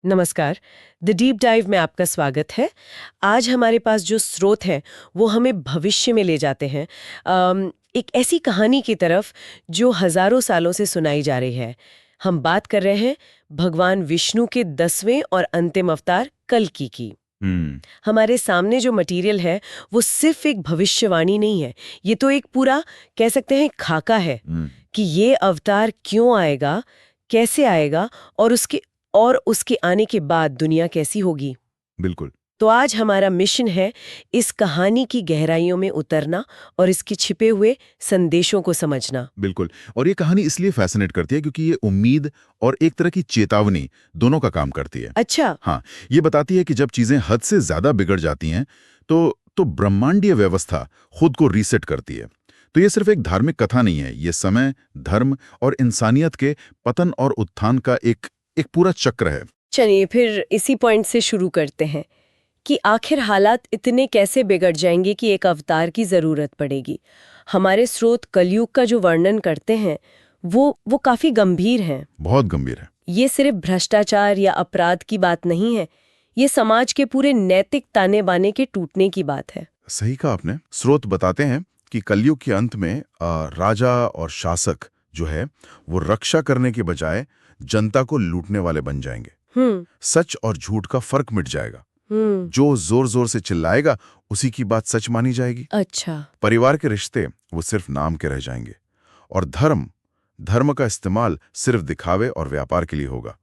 नमस्कार। The deep dive में आपका स्वागत है। आज हमारे पास जो स्रोत है वो हमें भविष्य में ले जाते हैं, एक ऐसी कहानी की तरफ जो हजारों सालों से सुनाई जा रही है। हम बात कर रहे हैं भगवान विष्णु के 10वें और अंतिम अवतार कल्कि की। हम्म। हमारे सामने जो मटेरियल है वो सिर्फ एक भविष्यवाणी नहीं है, ये तो एक पूरा कह सकते हैं खाका है कि ये अवतार क्यों आएगा, कैसे आएगा और उसके आने के बाद दुनिया कैसी होगी। बिल्कुल। तो आज हमारा मिशन है इस कहानी की गहराइयों में उतरना और इसके छिपे हुए संदेशों को समझना। बिल्कुल। और ये कहानी इसलिए फैसिनेट करती है क्योंकि ये उम्मीद और एक तरह की चेतावनी दोनों का काम करती है। अच्छा। हाँ, ये बताती है कि जब चीजें हद से ज्यादा बिगड़ जाती हैं तो ब्रह्मांडीय व्यवस्था खुद को रीसेट करती है। तो ये सिर्फ एक धार्मिक कथा नहीं है, ये समय, धर्म और इंसानियत के पतन और उत्थान का एक एक पूरा चक्र है। चलिए फिर इसी पॉइंट से शुरू करते हैं कि आखिर हालात इतने कैसे बिगड़ जाएंगे कि एक अवतार की जरूरत पड़ेगी। हमारे स्रोत कलयुग का जो वर्णन करते हैं वो काफी गंभीर हैं। बहुत गंभीर है। ये सिर्फ भ्रष्टाचार या अपराध की बात नहीं है, ये समाज के पूरे नैतिक ताने बाने के टूटने की बात है। सही कहा आपने। स्रोत बताते हैं कि कलयुग के अंत में राजा और शासक जो है वो रक्षा करने के बजाय जनता को लूटने वाले बन जाएंगे। सच और झूठ का फर्क मिट जाएगा। जो जोर जोर से चिल्लाएगा उसी की बात सच मानी जाएगी। अच्छा। परिवार के रिश्ते वो सिर्फ नाम के रह जाएंगे और धर्म का इस्तेमाल सिर्फ दिखावे और व्यापार के लिए होगा।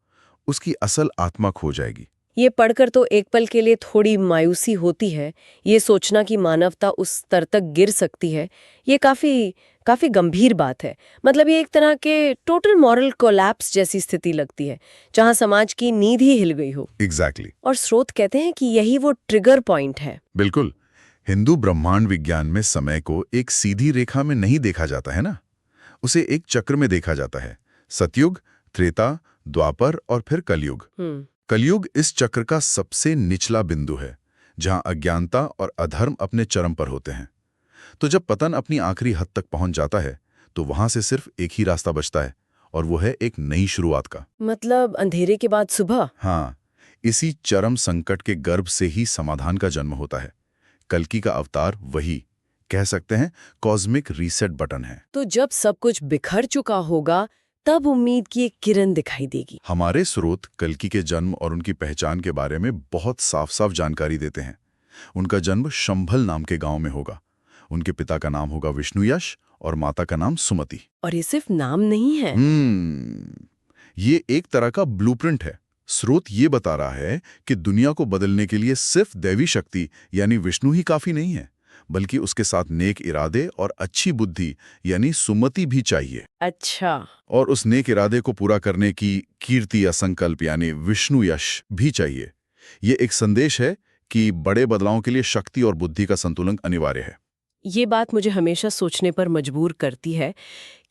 उसकी असल आत्मा खो जाएगी। ये पढ़कर तो एक पल के लिए थोड़ी मायूसी होती है। ये सोचना कि मानवता उस स्तर तक गिर सकती है, ये काफी गंभीर बात है। मतलब ये एक तरह के टोटल मॉरल कोलैप्स जैसी स्थिति लगती है, जहां समाज की नींद ही हिल गई हो। एग्जैक्टली। और स्रोत कहते हैं कि यही वो ट्रिगर पॉइंट है। बिल्कुल। हिंदू ब्रह्मांड विज्ञान में समय को एक सीधी रेखा में नहीं देखा जाता है ना, उसे एक चक्र में देखा जाता है। सतयुग, त्रेता, द्वापर और फिर कलयुग। कलयुग इस चक्र का सबसे निचला बिंदु है, जहां अज्ञानता और अधर्म अपने चरम पर होते हैं। तो जब पतन अपनी आखिरी हद तक पहुंच जाता है तो वहां से सिर्फ एक ही रास्ता बचता है, और वो है एक नई शुरुआत का। मतलब अंधेरे के बाद सुबह। हाँ, इसी चरम संकट के गर्भ से ही समाधान का जन्म होता है। कल्कि का अवतार वही, कह सकते हैं, कॉस्मिक रीसेट बटन है। तो जब सब कुछ बिखर चुका होगा तब उम्मीद की एक किरण दिखाई देगी। हमारे स्रोत कल्कि के जन्म और उनकी पहचान के बारे में बहुत साफ साफ जानकारी देते हैं। उनका जन्म शंभल नाम के गांव में होगा। उनके पिता का नाम होगा विष्णुयश और माता का नाम सुमति। और ये सिर्फ नाम नहीं है। ये एक तरह का ब्लूप्रिंट है। स्रोत ये बता रहा है कि दुनिया को बदलने के लिए सिर्फ दैवी शक्ति यानी विष्णु ही काफी नहीं है, बल्कि उसके साथ नेक इरादे और अच्छी बुद्धि यानी सुमति भी चाहिए। अच्छा। और उस नेक इरादे को पूरा करने की कीर्ति या संकल्प यानी विष्णु यश भी चाहिए। ये एक संदेश है कि बड़े बदलावों के लिए शक्ति और बुद्धि का संतुलन अनिवार्य है। ये बात मुझे हमेशा सोचने पर मजबूर करती है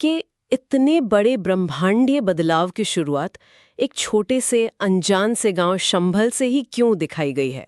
कि इतने बड़े ब्रह्मांडीय बदलाव की शुरुआत एक छोटे से अनजान से गांव शंभल से ही क्यों दिखाई गई है।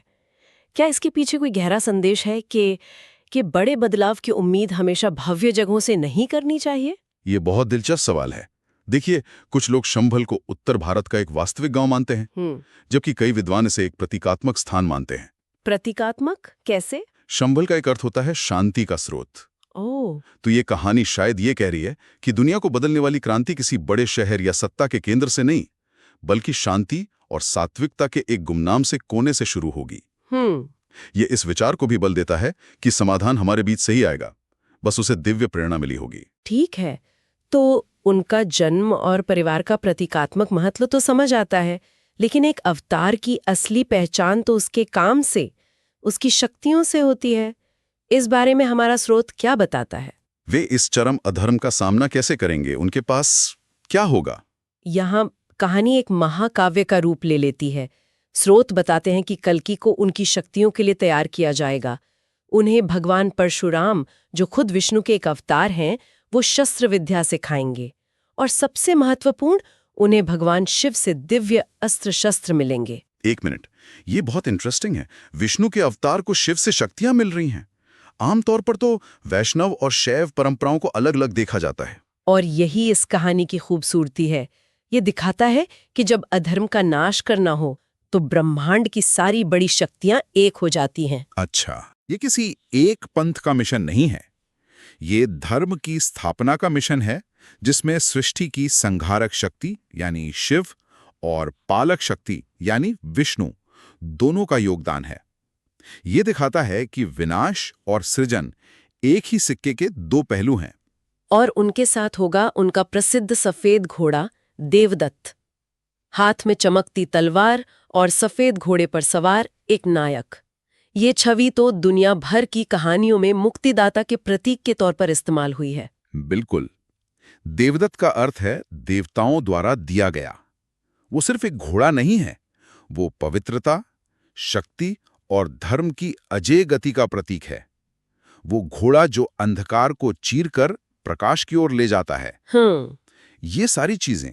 क्या इसके पीछे कोई गहरा संदेश है कि बड़े बदलाव की उम्मीद हमेशा भव्य जगहों से नहीं करनी चाहिए? ये बहुत दिलचस्प सवाल है। देखिए, कुछ लोग शंभल को उत्तर भारत का एक वास्तविक गांव मानते हैं, जबकि कई विद्वान इसे एक प्रतीकात्मक स्थान मानते हैं। प्रतीकात्मक कैसे? शंभल का एक अर्थ होता है शांति का स्रोत। ओह। तो ये कहानी शायद ये कह रही है कि दुनिया को बदलने वाली क्रांति किसी बड़े शहर या सत्ता के केंद्र से नहीं, बल्कि शांति और सात्विकता के एक गुमनाम से कोने से शुरू होगी। ये इस विचार को भी बल देता है कि समाधान हमारे बीच से ही आएगा, बस उसे दिव्य प्रेरणा मिली होगी। ठीक है, तो उनका जन्म और परिवार का प्रतीकात्मक महत्व तो समझ आता है, लेकिन एक अवतार की असली पहचान तो उसके काम से, उसकी शक्तियों से होती है। इस बारे में हमारा स्रोत क्या बताता है? वे इस चरम अधर्म का सामना कैसे करेंगे, उनके पास क्या होगा? यहाँ कहानी एक महाकाव्य का रूप ले लेती है। स्रोत बताते हैं कि कल्कि को उनकी शक्तियों के लिए तैयार किया जाएगा। उन्हें भगवान परशुराम, जो खुद विष्णु के एक अवतार हैं, वो शस्त्र विद्या सिखाएंगे। और सबसे महत्वपूर्ण, उन्हें भगवान शिव से दिव्य अस्त्र शस्त्र मिलेंगे। एक मिनट, ये बहुत इंटरेस्टिंग है। विष्णु के अवतार को शिव से शक्तियां मिल रही हैं। आमतौर पर तो वैष्णव और शैव परंपराओं को अलग अलग देखा जाता है। और यही इस कहानी की खूबसूरती है। ये दिखाता है कि जब अधर्म का नाश करना हो तो ब्रह्मांड की सारी बड़ी शक्तियां एक हो जाती हैं। अच्छा, ये किसी एक पंथ का मिशन नहीं है। ये धर्म की स्थापना का मिशन है, जिसमें सृष्टि की संहारक शक्ति यानी शिव और पालक शक्ति यानी विष्णु दोनों का योगदान है। ये दिखाता है कि विनाश और सृजन एक ही सिक्के के दो पहलू हैं। और उनके साथ होगा उनका प्रसिद्ध सफेद घोड़ा देवदत्त, हाथ में चमकती तलवार और सफेद घोड़े पर सवार एक नायक। ये छवि तो दुनिया भर की कहानियों में मुक्तिदाता के प्रतीक के तौर पर इस्तेमाल हुई है। बिल्कुल। देवदत्त का अर्थ है देवताओं द्वारा दिया गया। वो सिर्फ एक घोड़ा नहीं है, वो पवित्रता, शक्ति और धर्म की अजेय गति का प्रतीक है। वो घोड़ा जो अंधकार को चीरकर प्रकाश की ओर ले जाता है। ये सारी चीजें,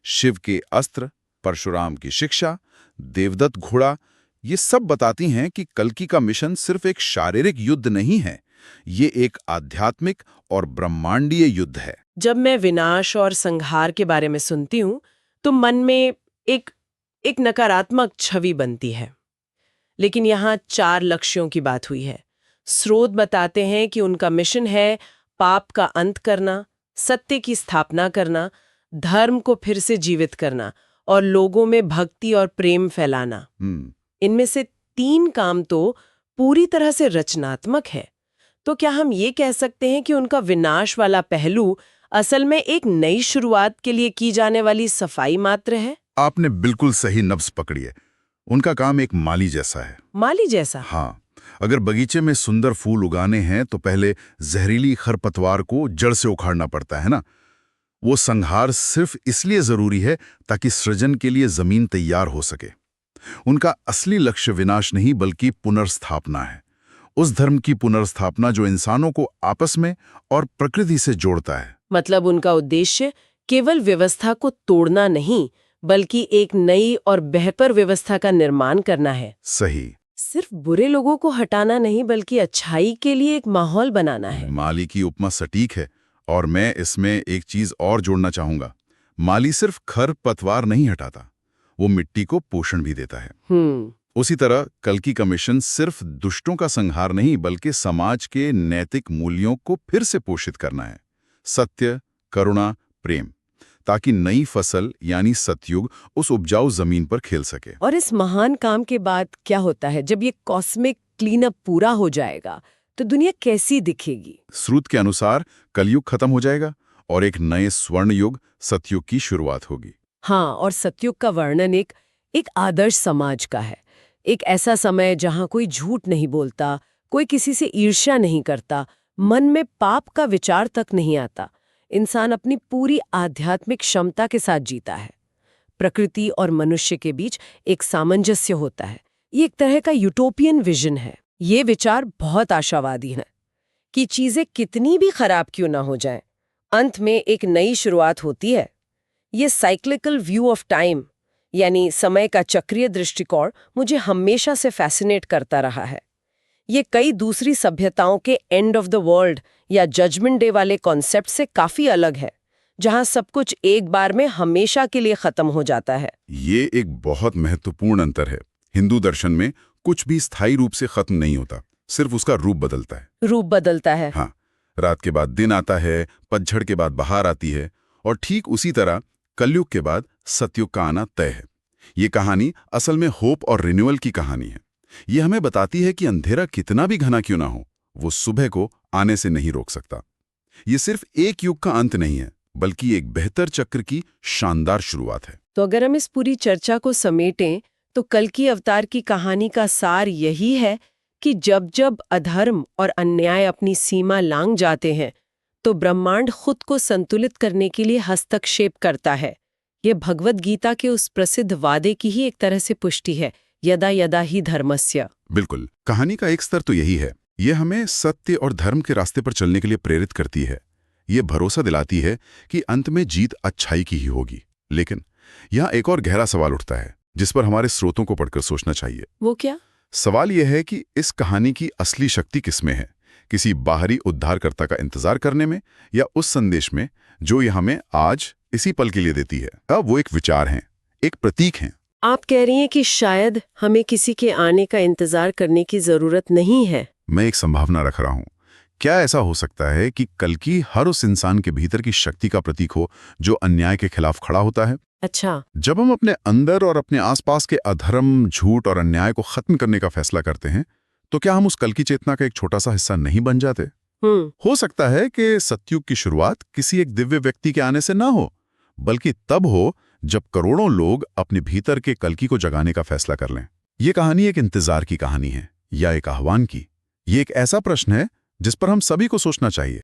शिव के अस्त्र, परशुराम की शिक्षा, देवदत्त घोड़ा, ये सब बताती हैं कि कल्कि का मिशन सिर्फ एक शारीरिक युद्ध नहीं है, ये एक आध्यात्मिक और ब्रह्मांडीय युद्ध है। जब मैं विनाश और संहार के बारे में सुनती हूँ तो मन में एक नकारात्मक छवि बनती है। लेकिन यहाँ 4 लक्ष्यों की बात हुई है। स्रोत बताते हैं कि उनका मिशन है पाप का अंत करना, सत्य की स्थापना करना, धर्म को फिर से जीवित करना और लोगों में भक्ति और प्रेम फैलाना। इनमें से 3 काम तो पूरी तरह से रचनात्मक है। तो क्या हम ये कह सकते हैं कि उनका विनाश वाला पहलू असल में एक नई शुरुआत के लिए की जाने वाली सफाई मात्र है? आपने बिल्कुल सही नब्ज पकड़ी है। उनका काम एक माली जैसा है। माली जैसा? हाँ, अगर बगीचे में सुंदर फूल उगाने हैं तो पहले जहरीली खरपतवार को जड़ से उखाड़ना पड़ता है ना। वो संहार सिर्फ इसलिए जरूरी है ताकि सृजन के लिए जमीन तैयार हो सके। उनका असली लक्ष्य विनाश नहीं बल्कि पुनर्स्थापना है। उस धर्म की पुनर्स्थापना जो इंसानों को आपस में और प्रकृति से जोड़ता है। मतलब उनका उद्देश्य केवल व्यवस्था को तोड़ना नहीं बल्कि एक नई और बेहतर व्यवस्था का निर्माण करना है। सही। सिर्फ बुरे लोगों को हटाना नहीं बल्कि अच्छाई के लिए एक माहौल बनाना है। माली की उपमा सटीक है और मैं इसमें एक चीज और जोड़ना चाहूंगा। माली सिर्फ खरपतवार नहीं हटाता, वो मिट्टी को पोषण भी देता है। उसी तरह कल्कि का मिशन सिर्फ दुष्टों का संहार नहीं बल्कि समाज के नैतिक मूल्यों को फिर से पोषित करना है। सत्य, करुणा, प्रेम, ताकि नई फसल यानी सतयुग उस उपजाऊ जमीन पर खेल सके। और इस महान काम के बाद क्या होता है? जब ये कॉस्मिक क्लीनअप पूरा हो जाएगा तो दुनिया कैसी दिखेगी? स्रोत के अनुसार कलयुग खत्म हो जाएगा और एक नए स्वर्ण युग सतयुग की शुरुआत होगी। हाँ, और सतयुग का वर्णन एक आदर्श समाज का है। एक ऐसा समय जहां कोई झूठ नहीं बोलता, कोई किसी से ईर्ष्या नहीं करता, मन में पाप का विचार तक नहीं आता। इंसान अपनी पूरी आध्यात्मिक क्षमता के साथ जीता है। प्रकृति और मनुष्य के बीच एक सामंजस्य होता है। ये एक तरह का यूटोपियन विजन है। ये विचार बहुत आशावादी है कि चीजें कितनी भी खराब क्यों ना हो जाएं, अंत में एक नई शुरुआत होती है। ये साइक्लिकल व्यू ऑफ टाइम यानी समय का चक्रीय दृष्टिकोण मुझे हमेशा से फैसिनेट करता रहा है। ये कई दूसरी सभ्यताओं के एंड ऑफ द वर्ल्ड या जजमेंट डे वाले कॉन्सेप्ट से काफी अलग है, जहां सब कुछ एक बार में हमेशा के लिए खत्म हो जाता है। ये एक बहुत महत्वपूर्ण अंतर है। हिंदू दर्शन में कुछ भी स्थायी रूप से खत्म नहीं होता, सिर्फ उसका रूप बदलता है। रूप बदलता है। हाँ, रात के बाद दिन आता है, पतझड़ के बाद बहार आती है, और ठीक उसी तरह कलयुग के बाद सतयुग का आना तय है। ये कहानी असल में होप और रिन्यूअल की कहानी है। ये हमें बताती है कि अंधेरा कितना भी घना क्यों ना हो, वो सुबह को आने से नहीं रोक सकता। ये सिर्फ एक युग का अंत नहीं है बल्कि एक बेहतर चक्र की शानदार शुरुआत है। तो अगर हम इस पूरी चर्चा को समेटें तो कल्कि अवतार की कहानी का सार यही है कि जब जब अधर्म और अन्याय अपनी सीमा लांघ जाते हैं तो ब्रह्मांड खुद को संतुलित करने के लिए हस्तक्षेप करता है। यह भगवद गीता के उस प्रसिद्ध वादे की ही एक तरह से पुष्टि है, यदा यदा ही धर्मस्य। बिल्कुल, कहानी का एक स्तर तो यही है। यह हमें सत्य और धर्म के रास्ते पर चलने के लिए प्रेरित करती है। ये भरोसा दिलाती है कि अंत में जीत अच्छाई की ही होगी। लेकिन यहाँ एक और गहरा सवाल उठता है जिस पर हमारे स्रोतों को पढ़कर सोचना चाहिए। वो क्या? सवाल यह है कि इस कहानी की असली शक्ति किसमें है? किसी बाहरी उद्धारकर्ता का इंतजार करने में, या उस संदेश में जो यह हमें आज इसी पल के लिए देती है? अब वो एक विचार है, एक प्रतीक है, आप कह रही हैं कि शायद हमें किसी के आने का इंतजार करने की जरूरत नहीं है। मैं एक संभावना रख रहा हूं। क्या ऐसा हो सकता है कि कल्कि हर उस इंसान के भीतर की शक्ति का प्रतीक हो जो अन्याय के खिलाफ खड़ा होता है? अच्छा। जब हम अपने अंदर और अपने आसपास के अधर्म, झूठ और अन्याय को खत्म करने का फैसला करते हैं, तो क्या हम उस कल्कि चेतना का एक छोटा सा हिस्सा नहीं बन जाते? हो सकता है कि सतयुग की शुरुआत किसी एक दिव्य व्यक्ति के आने से ना हो, बल्कि तब हो जब करोड़ों लोग अपने भीतर के कल्कि को जगाने का फैसला कर लें। ये कहानी एक इंतजार की कहानी है या एक आह्वान की। ये एक ऐसा प्रश्न है जिस पर हम सभी को सोचना चाहिए।